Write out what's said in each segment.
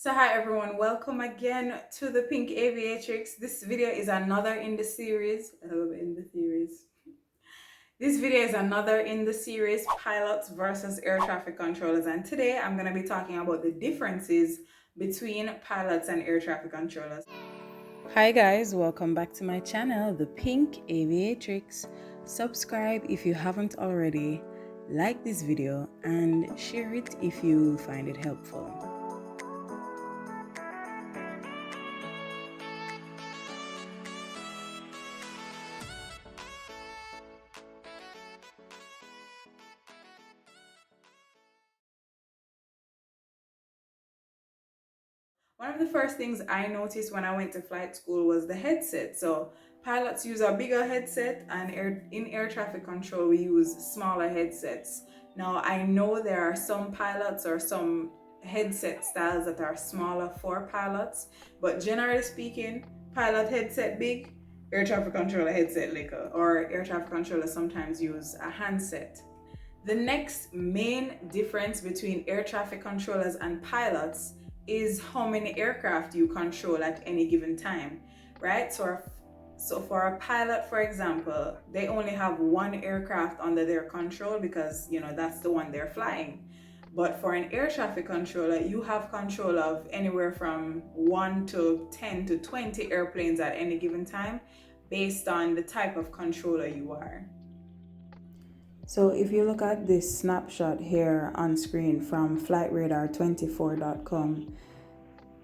So hi everyone, welcome again to the Pink Aviatrix. This video is another in the series. This video is another in the series Pilots versus Air Traffic Controllers, and today I'm going to be talking about the differences between pilots and air traffic controllers. Hi guys, welcome back to my channel, the Pink Aviatrix. Subscribe if you haven't already, like this video and share it if you find it helpful. One of the first things I noticed when I went to flight school was the headset. So pilots use a bigger headset, and in air traffic control we use smaller headsets. Now I know there are some pilots or some headset styles that are smaller for pilots, but generally speaking, pilot headset big, air traffic controller headset little, or air traffic controller sometimes use a handset. The next main difference between air traffic controllers and pilots is how many aircraft you control at any given time, right? So for a pilot, for example, they only have one aircraft under their control because, that's the one they're flying. But for an air traffic controller, you have control of anywhere from 1 to 10 to 20 airplanes at any given time based on the type of controller you are. So if you look at this snapshot here on screen from flightradar24.com,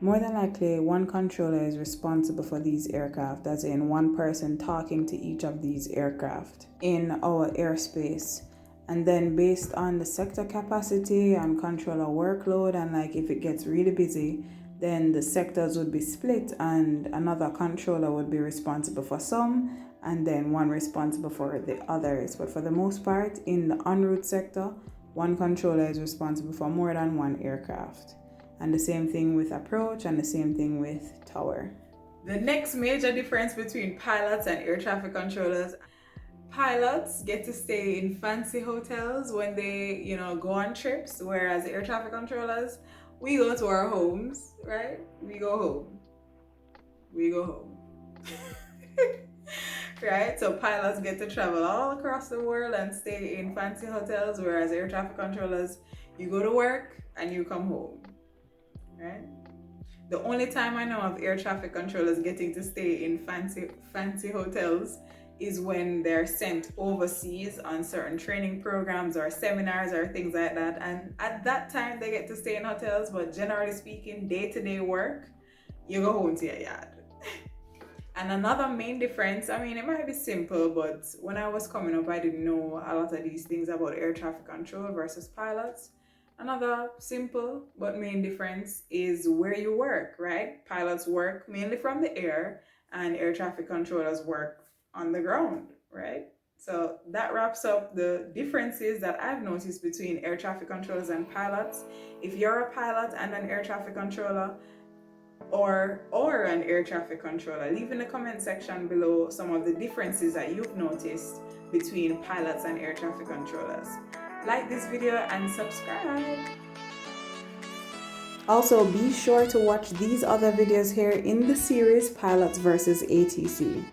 more than likely one controller is responsible for these aircraft, as in one person talking to each of these aircraft in our airspace. And then based on the sector capacity and controller workload, and if it gets really busy, then the sectors would be split and another controller would be responsible for some and then one responsible for the others. But for the most part, in the en route sector, one controller is responsible for more than one aircraft. And the same thing with approach and the same thing with tower. The next major difference between pilots and air traffic controllers: pilots get to stay in fancy hotels when they, go on trips, whereas air traffic controllers, we go to our homes, right? We go home. Right? So pilots get to travel all across the world and stay in fancy hotels, whereas air traffic controllers, you go to work and you come home, right? The only time I know of air traffic controllers getting to stay in fancy hotels is when they're sent overseas on certain training programs or seminars or things like that. And at that time, they get to stay in hotels, but generally speaking, day-to-day work, you go home to your yard. And another main difference, it might be simple, but when I was coming up, I didn't know a lot of these things about air traffic control versus pilots. Another simple but main difference is where you work, right? Pilots work mainly from the air and air traffic controllers work on the ground, right? So that wraps up the differences that I've noticed between air traffic controllers and pilots. If you're a pilot and an air traffic controller, or an air traffic controller, leave in the comment section below some of the differences that you've noticed between pilots and air traffic controllers. Like this video and subscribe. Also, be sure to watch these other videos here in the series Pilots versus ATC.